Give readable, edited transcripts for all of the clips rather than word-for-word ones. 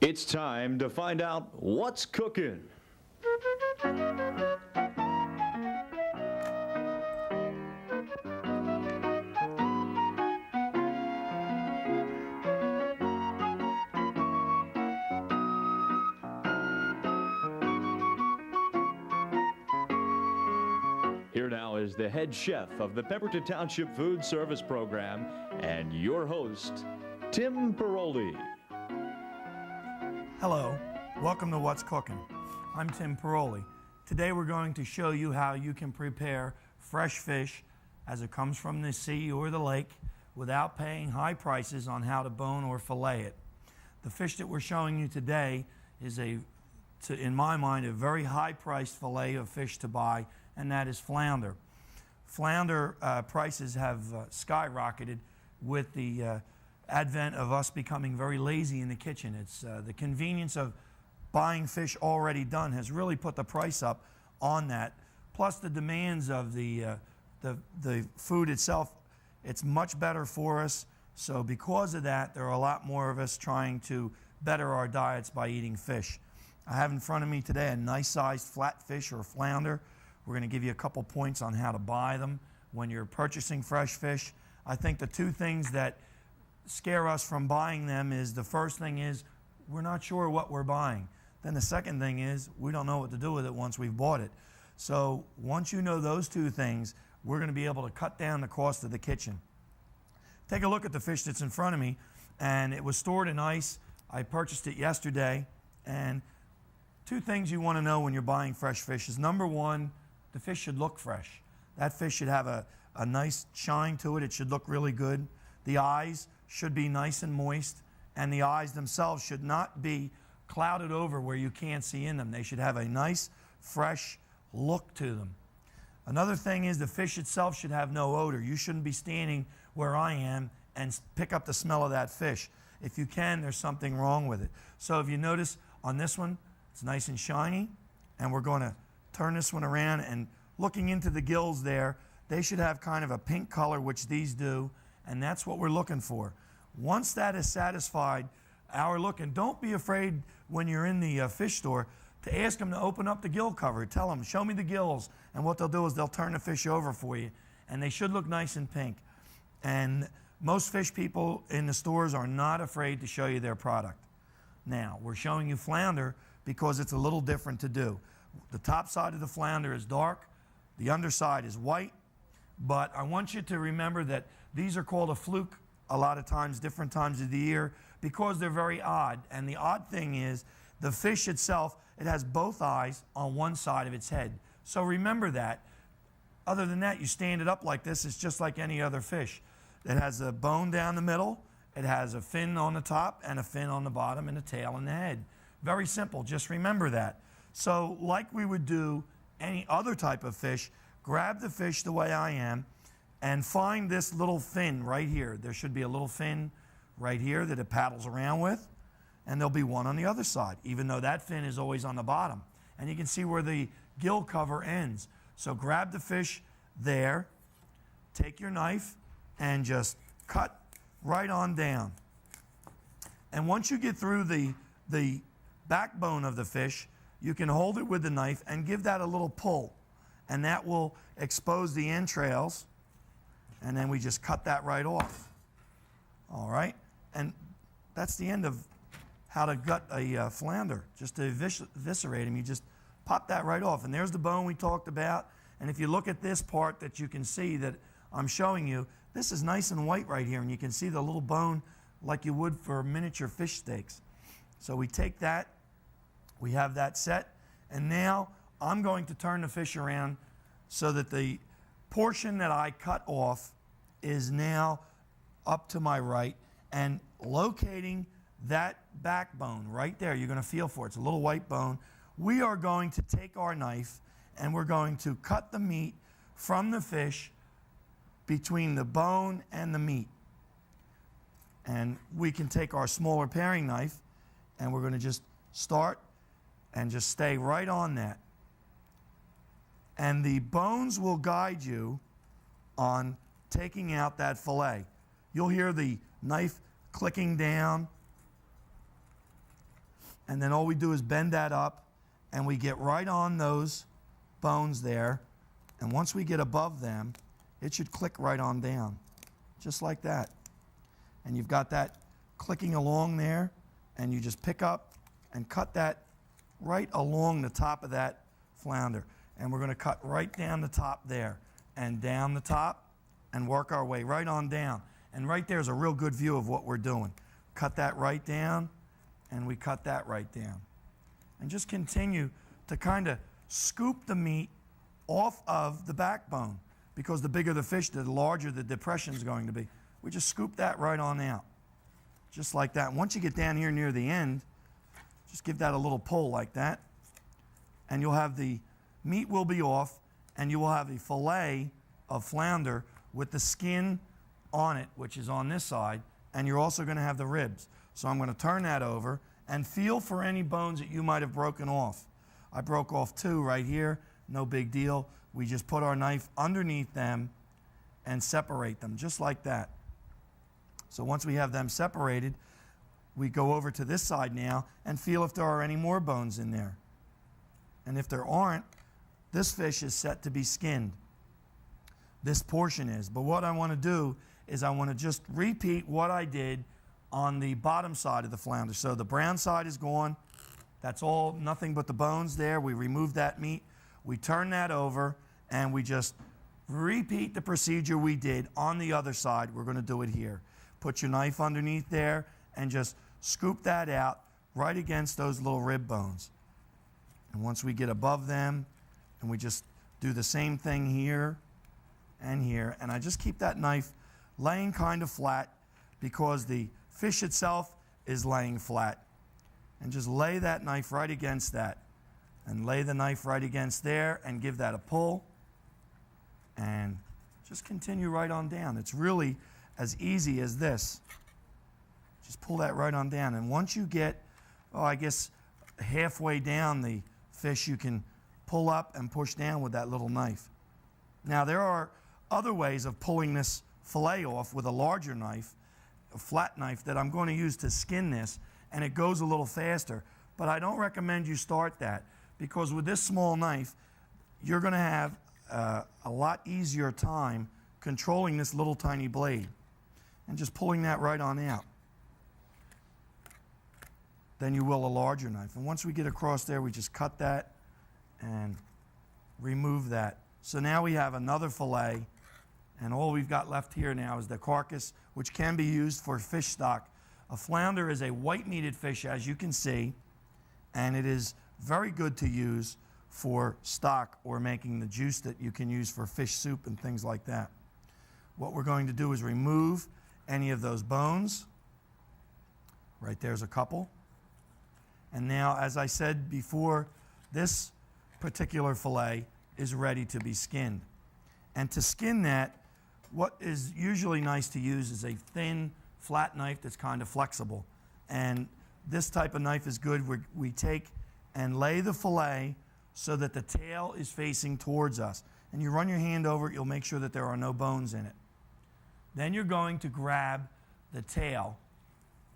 It's time to find out what's cooking. Here now is the head chef of the Pemberton Township Food Service Program and your host, Tim Paroli. Hello, welcome to What's Cooking. I'm Tim Paroli. Today we're going to show you how you can prepare fresh fish as it comes from the sea or the lake without paying high prices on how to bone or fillet it. The fish that we're showing you today is in my mind, a very high-priced fillet of fish to buy, and that is flounder. Flounder prices have skyrocketed with the advent of us becoming very lazy in the kitchen. It's the convenience of buying fish already done has really put the price up on that. Plus the demands of the food itself, it's much better for us. So because of that, there are a lot more of us trying to better our diets by eating fish. I have in front of me today a nice sized flatfish or flounder. We're going to give you a couple points on how to buy them when you're purchasing fresh fish. I think the two things that scare us from buying them is, the first thing is we're not sure what we're buying. Then the second thing is we don't know what to do with it once we've bought it. So once you know those two things, we're going to be able to cut down the cost of the kitchen. Take a look at the fish that's in front of me, and it was stored in ice. I purchased it yesterday, and two things you want to know when you're buying fresh fish is, number one, the fish should look fresh. That fish should have a nice shine to it. It should look really good. The eyes should be nice and moist, and the eyes themselves should not be clouded over where you can't see in them. They should have a nice, fresh look to them. Another thing is the fish itself should have no odor. You shouldn't be standing where I am and pick up the smell of that fish. If you can, there's something wrong with it. So if you notice on this one, it's nice and shiny, and we're going to turn this one around, and looking into the gills there, they should have kind of a pink color, which these do, and that's what we're looking for. Once that is satisfied, our look, and don't be afraid when you're in the fish store to ask them to open up the gill cover. Tell them, show me the gills, and what they'll do is they'll turn the fish over for you, and they should look nice and pink. And most fish people in the stores are not afraid to show you their product. Now, we're showing you flounder because it's a little different to do. The top side of the flounder is dark, the underside is white, but I want you to remember that these are called a fluke a lot of times, different times of the year, because they're very odd. And the odd thing is the fish itself, it has both eyes on one side of its head. So remember that. Other than that, you stand it up like this, it's just like any other fish. It has a bone down the middle, it has a fin on the top and a fin on the bottom and a tail and the head. Very simple, just remember that. So like we would do any other type of fish, grab the fish the way I am and find this little fin right here. There should be a little fin right here that it paddles around with, and there'll be one on the other side, even though that fin is always on the bottom. And you can see where the gill cover ends. So grab the fish there, take your knife, and just cut right on down. And once you get through the backbone of the fish, you can hold it with the knife and give that a little pull, and that will expose the entrails, and then we just cut that right off. All right, and that's the end of how to gut a flounder. Just to eviscerate him, you just pop that right off, and there's the bone we talked about. And if you look at this part that you can see that I'm showing you, this is nice and white right here, and you can see the little bone like you would for miniature fish steaks. So we take that, we have that set, and now I'm going to turn the fish around so that the portion that I cut off is now up to my right, and locating that backbone right there, you're going to feel for it. It's a little white bone. We are going to take our knife and we're going to cut the meat from the fish between the bone and the meat. And we can take our smaller paring knife and we're going to just start and just stay right on that. And the bones will guide you on taking out that fillet. You'll hear the knife clicking down. And then all we do is bend that up, and we get right on those bones there. And once we get above them, it should click right on down, just like that. And you've got that clicking along there, and you just pick up and cut that right along the top of that flounder. And we're going to cut right down the top there, and down the top, and work our way right on down. And right there's a real good view of what we're doing. Cut that right down, and we cut that right down. And just continue to kind of scoop the meat off of the backbone, because the bigger the fish, the larger the depression is going to be. We just scoop that right on out, just like that. And once you get down here near the end, just give that a little pull like that, and you'll have the meat will be off, and you will have a fillet of flounder with the skin on it, which is on this side, and you're also going to have the ribs. So I'm going to turn that over and feel for any bones that you might have broken off. I broke off 2 right here, no big deal. We just put our knife underneath them and separate them, just like that. So once we have them separated, we go over to this side now and feel if there are any more bones in there. And if there aren't, this fish is set to be skinned. This portion is. But what I want to do is I want to just repeat what I did on the bottom side of the flounder. So the brown side is gone. That's all, nothing but the bones there. We remove that meat. We turn that over, and we just repeat the procedure we did on the other side. We're going to do it here. Put your knife underneath there and just scoop that out right against those little rib bones. And once we get above them, and we just do the same thing here and here, and I just keep that knife laying kind of flat because the fish itself is laying flat. And just lay that knife right against that, and lay the knife right against there, and give that a pull, and just continue right on down. It's really as easy as this. Just pull that right on down, and once you get, I guess halfway down the fish, you can pull up and push down with that little knife. Now there are other ways of pulling this fillet off with a larger knife, a flat knife that I'm going to use to skin this, and it goes a little faster. But I don't recommend you start that, because with this small knife, you're going to have a lot easier time controlling this little tiny blade and just pulling that right on out than you will a larger knife. And once we get across there, we just cut that and remove that. So now we have another fillet, and all we've got left here now is the carcass, which can be used for fish stock. A flounder is a white-meated fish, as you can see, and it is very good to use for stock or making the juice that you can use for fish soup and things like that. What we're going to do is remove any of those bones. Right there's a couple. And now, as I said before, this particular fillet is ready to be skinned. And to skin that, what is usually nice to use is a thin, flat knife that's kind of flexible. And this type of knife is good. We take and lay the fillet so that the tail is facing towards us. And you run your hand over it, you'll make sure that there are no bones in it. Then you're going to grab the tail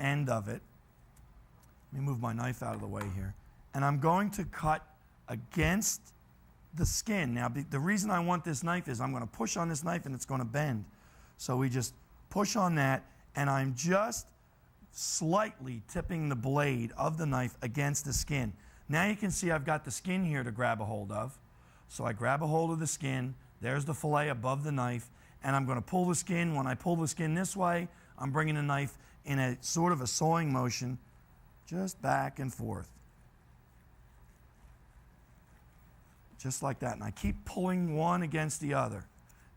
end of it. Let me move my knife out of the way here. And I'm going to cut against the skin. Now, the reason I want this knife is I'm going to push on this knife and it's going to bend. So we just push on that, and I'm just slightly tipping the blade of the knife against the skin. Now you can see I've got the skin here to grab a hold of. So I grab a hold of the skin. There's the fillet above the knife, and I'm going to pull the skin. When I pull the skin this way, I'm bringing the knife in a sort of a sawing motion, just back and forth. Just like that. And I keep pulling one against the other.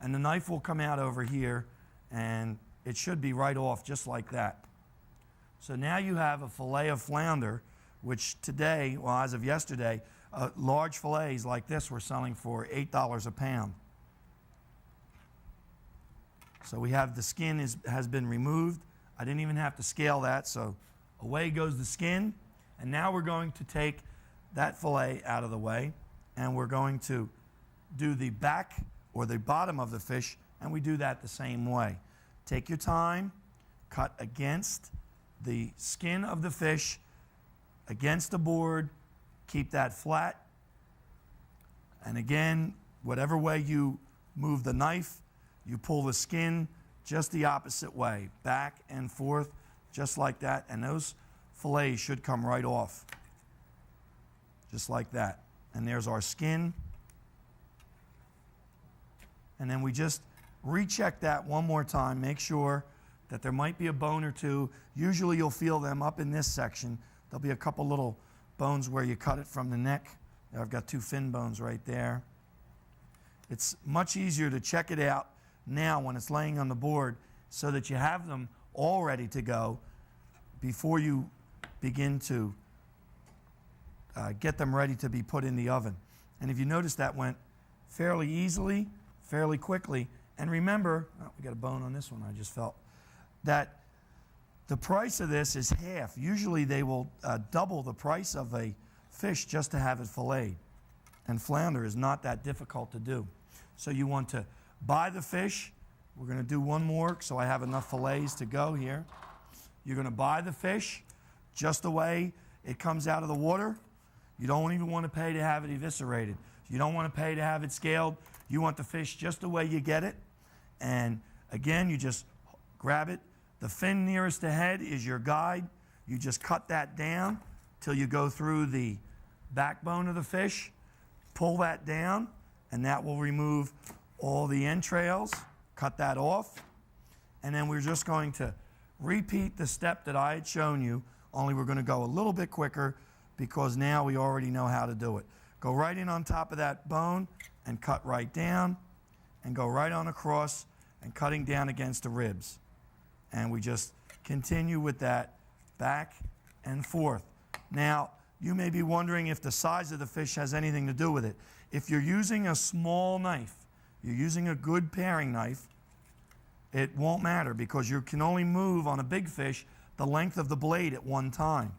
And the knife will come out over here, and it should be right off just like that. So now you have a fillet of flounder, which today, well, as of yesterday, large fillets like this were selling for $8 a pound. So we have the skin has been removed. I didn't even have to scale that, so away goes the skin. And now we're going to take that fillet out of the way, and we're going to do the back or the bottom of the fish, and we do that the same way. Take your time, cut against the skin of the fish, against the board, keep that flat. And again, whatever way you move the knife, you pull the skin just the opposite way, back and forth, just like that. And those fillets should come right off, just like that. And there's our skin. And then we just recheck that one more time, make sure that there might be a bone or two. Usually you'll feel them up in this section. There'll be a couple little bones where you cut it from the neck. I've got 2 fin bones right there. It's much easier to check it out now when it's laying on the board so that you have them all ready to go before you begin to get them ready to be put in the oven. And if you notice, that went fairly easily, fairly quickly. And remember, oh, we got a bone on this one, I just felt, that the price of this is half. Usually they will double the price of a fish just to have it filleted. And flounder is not that difficult to do. So you want to buy the fish. We're going to do one more so I have enough fillets to go here. You're going to buy the fish just the way it comes out of the water. You don't even want to pay to have it eviscerated. You don't want to pay to have it scaled. You want the fish just the way you get it. And again, you just grab it. The fin nearest the head is your guide. You just cut that down till you go through the backbone of the fish. Pull that down, and that will remove all the entrails. Cut that off. And then we're just going to repeat the step that I had shown you, only we're going to go a little bit quicker because now we already know how to do it. Go right in on top of that bone and cut right down, and go right on across and cutting down against the ribs. And we just continue with that back and forth. Now, you may be wondering if the size of the fish has anything to do with it. If you're using a small knife, you're using a good paring knife, it won't matter because you can only move on a big fish the length of the blade at one time.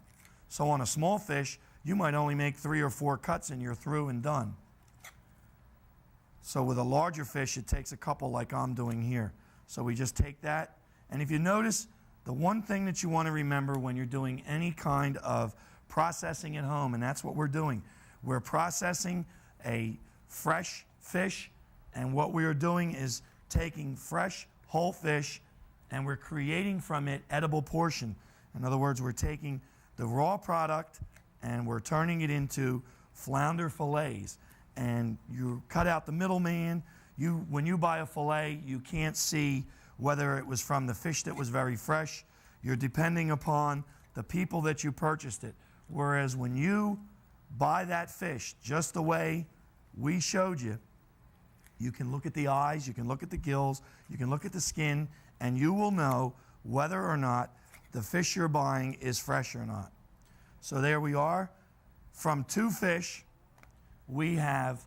So on a small fish, you might only make 3 or 4 cuts and you're through and done. So with a larger fish, it takes a couple like I'm doing here. So we just take that. And if you notice, the one thing that you want to remember when you're doing any kind of processing at home, and that's what we're doing. We're processing a fresh fish, and what we are doing is taking fresh, whole fish, and we're creating from it edible portion. In other words, we're taking the raw product and we're turning it into flounder fillets. And you cut out the middleman. When you buy a fillet, you can't see whether it was from the fish that was very fresh. You're depending upon the people that you purchased it. Whereas when you buy that fish just the way we showed you, you can look at the eyes, you can look at the gills, you can look at the skin, and you will know whether or not the fish you're buying is fresh or not. So there we are. From 2 fish, we have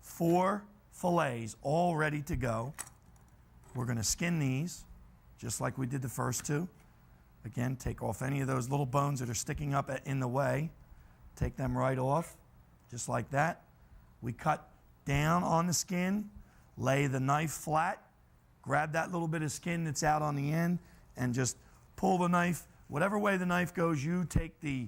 4 fillets all ready to go. We're going to skin these just like we did the first 2. Again, take off any of those little bones that are sticking up in the way. Take them right off, just like that. We cut down on the skin, lay the knife flat, grab that little bit of skin that's out on the end, and just pull the knife. Whatever way the knife goes, you take the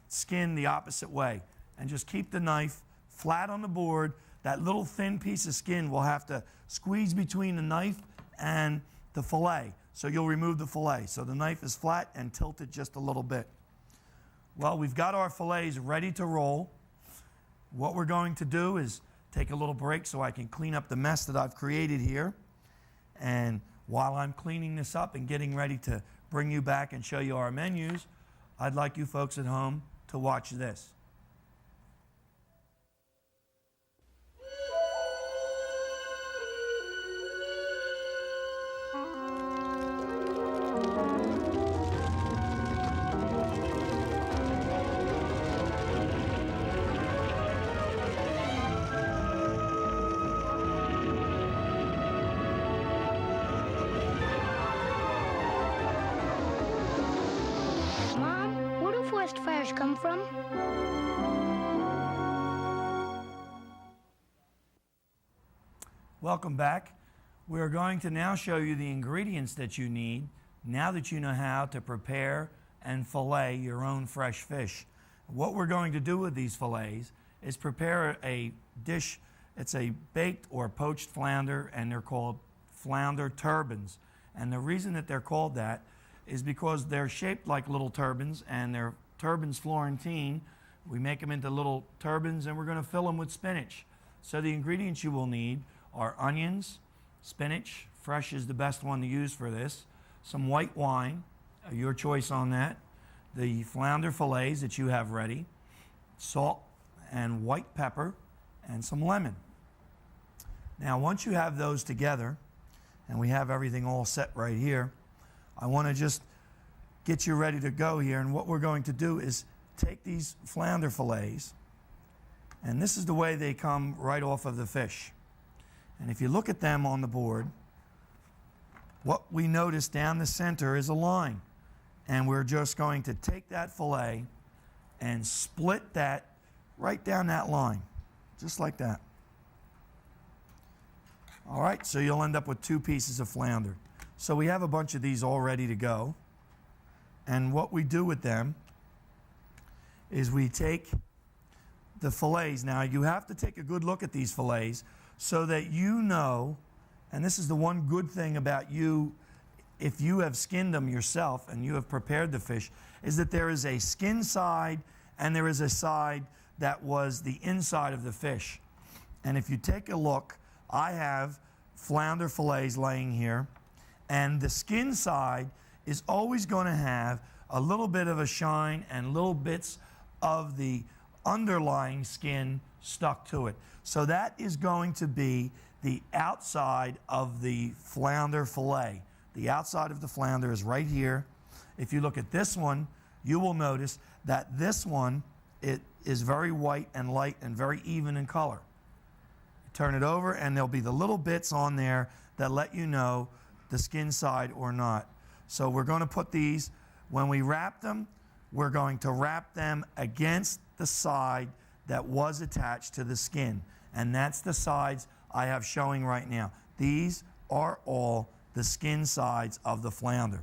skin the opposite way. And just keep the knife flat on the board. That little thin piece of skin will have to squeeze between the knife and the fillet. So you'll remove the fillet. So the knife is flat and tilted just a little bit. Well, we've got our fillets ready to roll. What we're going to do is take a little break so I can clean up the mess that I've created here. And while I'm cleaning this up and getting ready to bring you back and show you our menus, I'd like you folks at home to watch this. Come from? Welcome back. We're going to now show you the ingredients that you need now that you know how to prepare and fillet your own fresh fish. What we're going to do with these fillets is prepare a dish. It's a baked or poached flounder, and they're called flounder turbans. And the reason that they're called that is because they're shaped like little turbans, and they're turbans Florentine. We make them into little turbans, and we're going to fill them with spinach. So the ingredients you will need are onions, spinach, fresh is the best one to use for this, some white wine, your choice on that, the flounder fillets that you have ready, salt and white pepper, and some lemon. Now, once you have those together, and we have everything all set right here, I want to just get you ready to go here. And what we're going to do is take these flounder fillets, and this is the way they come right off of the fish. And if you look at them on the board, what we notice down the center is a line. And we're just going to take that fillet and split that right down that line, just like that. All right, so you'll end up with 2 pieces of flounder. So we have a bunch of these all ready to go. And what we do with them is we take the fillets. Now, you have to take a good look at these fillets so that you know, and this is the one good thing about you, if you have skinned them yourself and you have prepared the fish, is that there is a skin side and there is a side that was the inside of the fish. And if you take a look, I have flounder fillets laying here, and the skin side is always going to have a little bit of a shine and little bits of the underlying skin stuck to it. So that is going to be the outside of the flounder fillet. The outside of the flounder is right here. If you look at this one, you will notice that this one, it is very white and light and very even in color. Turn it over, and there'll be the little bits on there that let you know the skin side or not. So we're going to put these, when we wrap them, we're going to wrap them against the side that was attached to the skin. And that's the sides I have showing right now. These are all the skin sides of the flounder.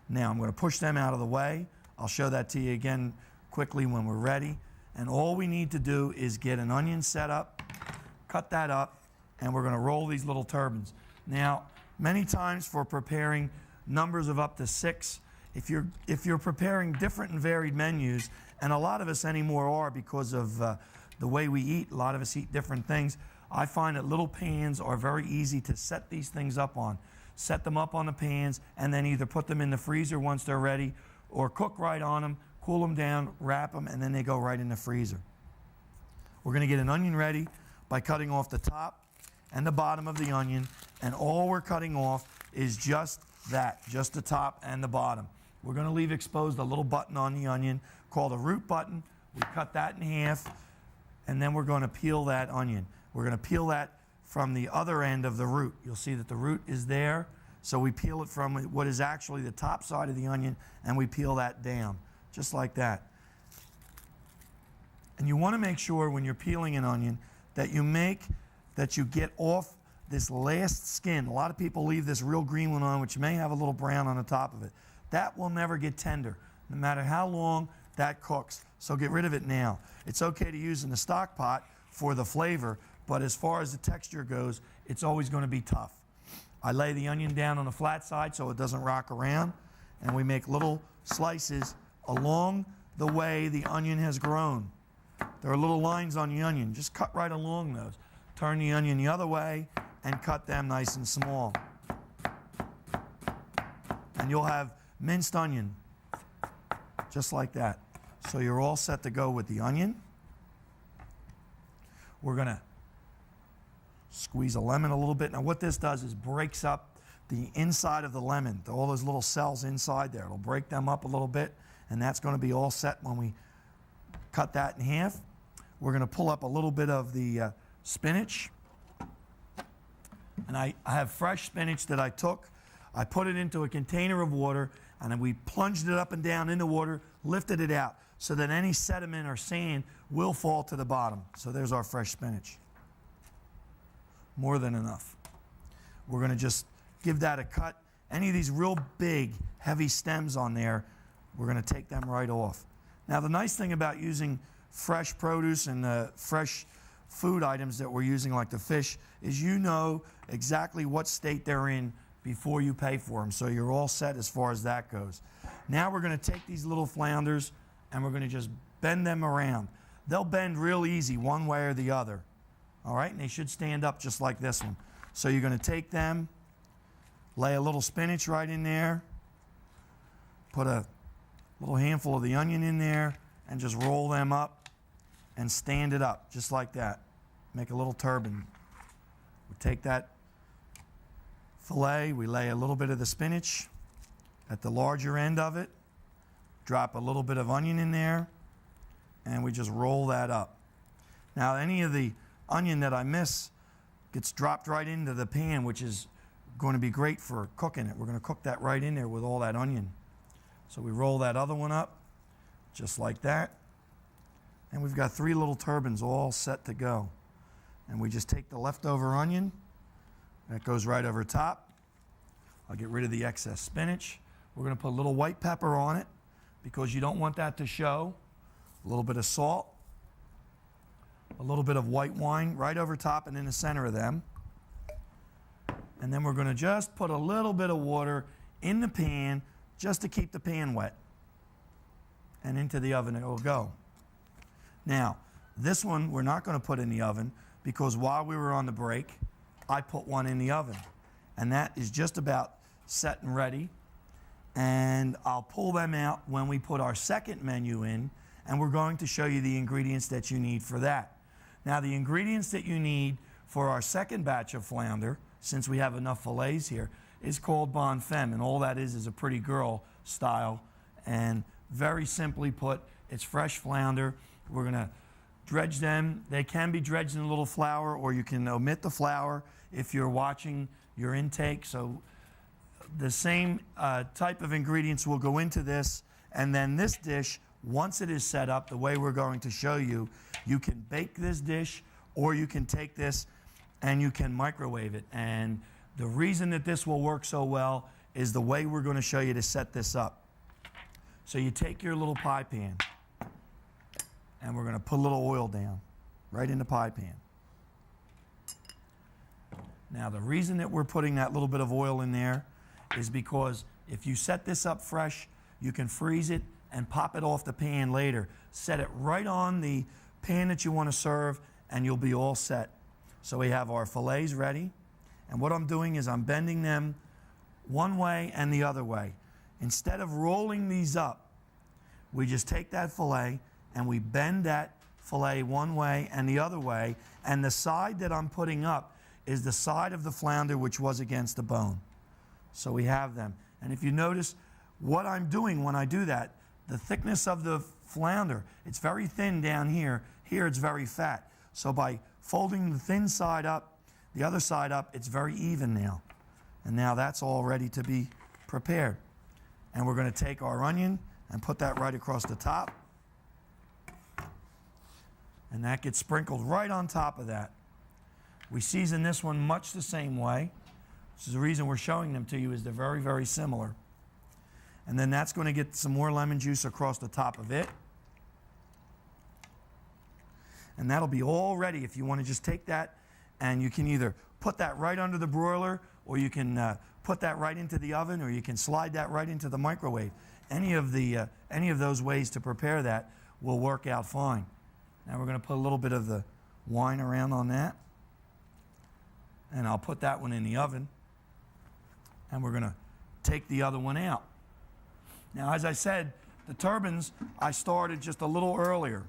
Now I'm going to push them out of the way. I'll show that to you again quickly when we're ready. And all we need to do is get an onion set up, cut that up, and we're going to roll these little turbans. Now, many times for preparing numbers of up to 6, if you're preparing different and varied menus, and a lot of us anymore are because of the way we eat, a lot of us eat different things, I find that little pans are very easy to set these things up on. Set them up on the pans, and then either put them in the freezer once they're ready, or cook right on them, cool them down, wrap them, and then they go right in the freezer. We're going to get an onion ready by cutting off the top and the bottom of the onion, and all we're cutting off is just that, just the top and the bottom. We're going to leave exposed a little button on the onion called a root button. We cut that in half, and then we're going to peel that onion. We're going to peel that from the other end of the root. You'll see that the root is there, so we peel it from what is actually the top side of the onion, and we peel that down, just like that. And you want to make sure when you're peeling an onion that you get off this last skin. A lot of people leave this real green one on, which may have a little brown on the top of it. That will never get tender, no matter how long that cooks. So get rid of it now. It's okay to use in the stock pot for the flavor, but as far as the texture goes, it's always going to be tough. I lay the onion down on the flat side so it doesn't rock around, and we make little slices along the way the onion has grown. There are little lines on the onion. Just cut right along those. Turn the onion the other way and cut them nice and small. And you'll have minced onion, just like that. So you're all set to go with the onion. We're going to squeeze a lemon a little bit. Now what this does is breaks up the inside of the lemon, all those little cells inside there. It'll break them up a little bit, and that's going to be all set when we cut that in half. We're going to pull up a little bit of the spinach. And I have fresh spinach that I took. I put it into a container of water, and then we plunged it up and down in the water, lifted it out, so that any sediment or sand will fall to the bottom. So there's our fresh spinach. More than enough. We're going to just give that a cut. Any of these real big, heavy stems on there, we're going to take them right off. Now, the nice thing about using fresh produce and fresh food items that we're using, like the fish, is you know exactly what state they're in before you pay for them. So you're all set as far as that goes. Now we're going to take these little flounders and we're going to just bend them around. They'll bend real easy one way or the other. All right, and they should stand up just like this one. So you're going to take them, lay a little spinach right in there, put a little handful of the onion in there, and just roll them up and stand it up just like that. Make a little turban. We take that fillet, we lay a little bit of the spinach at the larger end of it, drop a little bit of onion in there, and we just roll that up. Now, any of the onion that I miss gets dropped right into the pan, which is going to be great for cooking it. We're going to cook that right in there with all that onion. So we roll that other one up just like that. And we've got 3 little turbans all set to go. And we just take the leftover onion. That goes right over top. I'll get rid of the excess spinach. We're going to put a little white pepper on it because you don't want that to show. A little bit of salt. A little bit of white wine right over top and in the center of them. And then we're going to just put a little bit of water in the pan just to keep the pan wet. And into the oven it will go. Now, this one we're not going to put in the oven because while we were on the break, I put one in the oven. And that is just about set and ready. And I'll pull them out when we put our second menu in, and we're going to show you the ingredients that you need for that. Now, the ingredients that you need for our second batch of flounder, since we have enough fillets here, is called bonne femme, and all that is a pretty girl style. And very simply put, it's fresh flounder. We're going to dredge them. They can be dredged in a little flour, or you can omit the flour if you're watching your intake. So the same type of ingredients will go into this, and then this dish, once it is set up the way we're going to show you, you can bake this dish, or you can take this and you can microwave it. And the reason that this will work so well is the way we're going to show you to set this up. So you take your little pie pan, and we're going to put a little oil down right in the pie pan. Now, the reason that we're putting that little bit of oil in there is because if you set this up fresh, you can freeze it and pop it off the pan later. Set it right on the pan that you want to serve, and you'll be all set. So we have our fillets ready, and what I'm doing is I'm bending them one way and the other way. Instead of rolling these up, we just take that fillet and we bend that fillet one way and the other way, and the side that I'm putting up is the side of the flounder which was against the bone. So we have them. And if you notice what I'm doing when I do that, the thickness of the flounder, it's very thin down here. Here it's very fat. So by folding the thin side up, the other side up, it's very even now. And now that's all ready to be prepared. And we're going to take our onion and put that right across the top. And that gets sprinkled right on top of that. We season this one much the same way. This is the reason we're showing them to you, is they're very, very similar. And then that's going to get some more lemon juice across the top of it. And that'll be all ready if you want to just take that, and you can either put that right under the broiler, or you can put that right into the oven, or you can slide that right into the microwave. Any of those ways to prepare that will work out fine. Now we're going to put a little bit of the wine around on that. And I'll put that one in the oven. And we're going to take the other one out. Now, as I said, the turbans I started just a little earlier.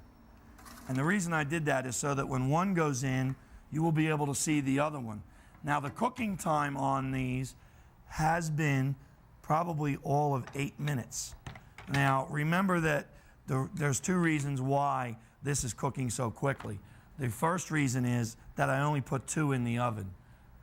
And the reason I did that is so that when one goes in, you will be able to see the other one. Now, the cooking time on these has been probably all of 8 minutes. Now, remember that there's 2 reasons why this is cooking so quickly. The first reason is that I only put 2 in the oven.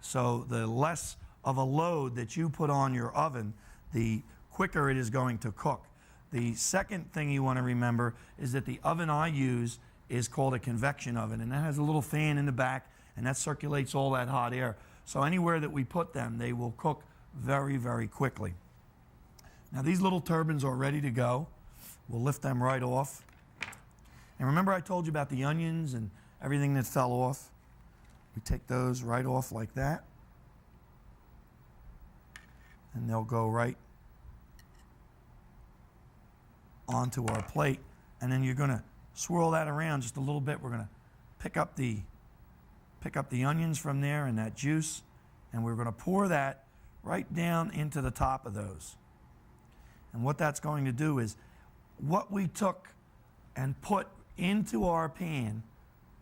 So the less of a load that you put on your oven, the quicker it is going to cook. The second thing you want to remember is that the oven I use is called a convection oven, and that has a little fan in the back, and that circulates all that hot air. So anywhere that we put them, they will cook very, very quickly. Now these little turbans are ready to go. We'll lift them right off. And remember I told you about the onions and everything that fell off? We take those right off like that. And they'll go right onto our plate. And then you're going to swirl that around just a little bit. We're going to pick up the onions from there and that juice, and we're going to pour that right down into the top of those. And what that's going to do is what we took and put into our pan,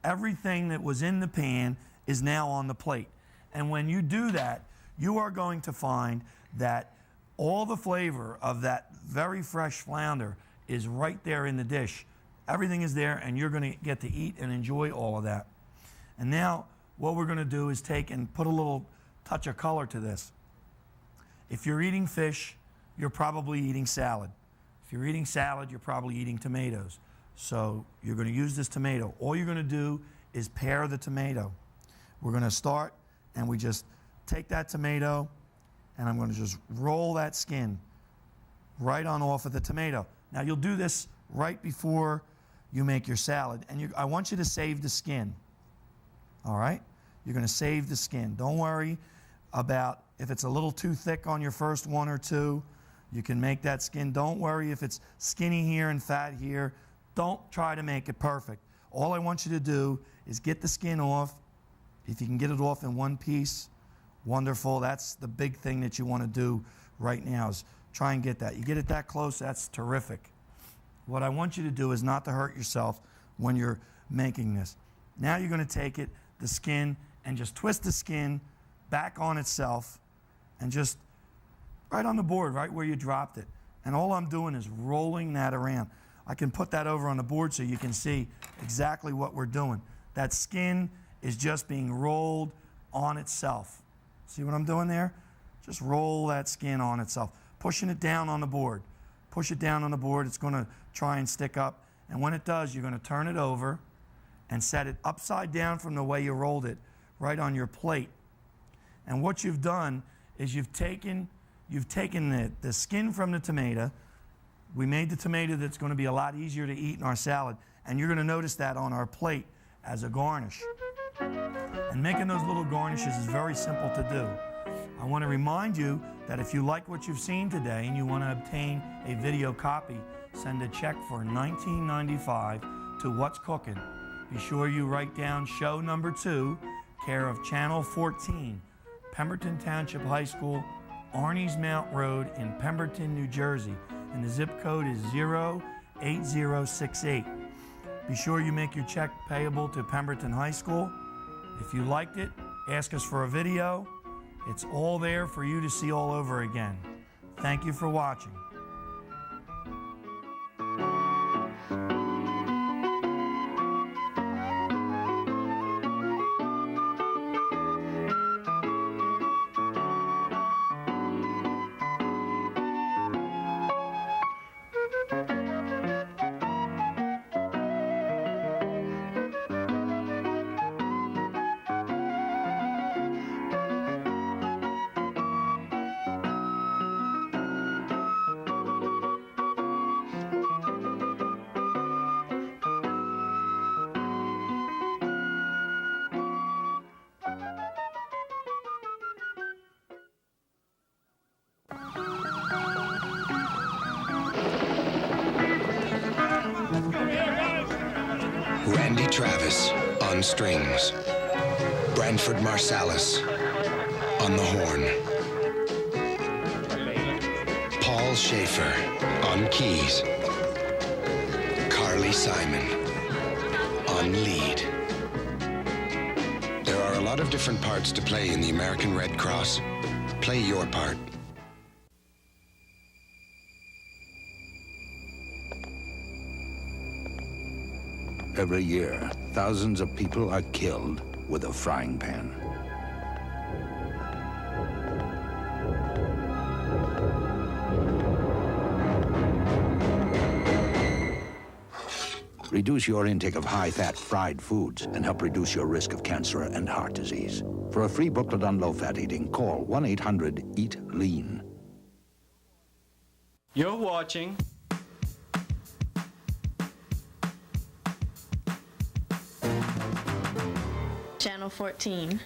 everything that was in the pan is now on the plate. And when you do that, you are going to find that all the flavor of that very fresh flounder is right there in the dish. Everything is there, and you're going to get to eat and enjoy all of that. And now what we're going to do is take and put a little touch of color to this. If you're eating fish, you're probably eating salad. If you're eating salad, you're probably eating tomatoes. So you're going to use this tomato. All you're going to do is pare the tomato. We're going to start, and we just take that tomato, and I'm going to just roll that skin right on off of the tomato. Now you'll do this right before you make your salad, and I want you to save the skin. All right? You're going to save the skin. Don't worry about if it's a little too thick on your first one or two. You can make that skin. Don't worry if it's skinny here and fat here. Don't try to make it perfect. All I want you to do is get the skin off. If you can get it off in one piece, wonderful. That's the big thing that you want to do right now, is try and get that. You get it that close, that's terrific. What I want you to do is not to hurt yourself when you're making this. Now you're going to take it, the skin, and just twist the skin back on itself and just right on the board, right where you dropped it. And all I'm doing is rolling that around. I can put that over on the board so you can see exactly what we're doing. That skin is just being rolled on itself. See what I'm doing there? Just roll that skin on itself. Pushing it down on the board. Push it down on the board. It's going to try and stick up. And when it does, you're going to turn it over and set it upside down from the way you rolled it, right on your plate. And what you've done is you've taken the skin from the tomato. We made the tomato that's going to be a lot easier to eat in our salad, and you're going to notice that on our plate as a garnish. And making those little garnishes is very simple to do. I want to remind you that if you like what you've seen today and you want to obtain a video copy, send a check for $19.95 to What's Cooking. Be sure you write down show number 2, care of Channel 14, Pemberton Township High School, Arnie's Mount Road in Pemberton, New Jersey, and the zip code is 08068. Be sure you make your check payable to Pemberton High School. If you liked it, ask us for a video. It's all there for you to see all over again. Thank you for watching. Randy Travis on strings. Branford Marsalis on the horn. Paul Schaefer on keys. Carly Simon on lead. There are a lot of different parts to play in the American Red Cross. Play your part. Every year, thousands of people are killed with a frying pan. Reduce your intake of high-fat fried foods and help reduce your risk of cancer and heart disease. For a free booklet on low-fat eating, call 1-800-EAT-LEAN. You're watching Channel 14.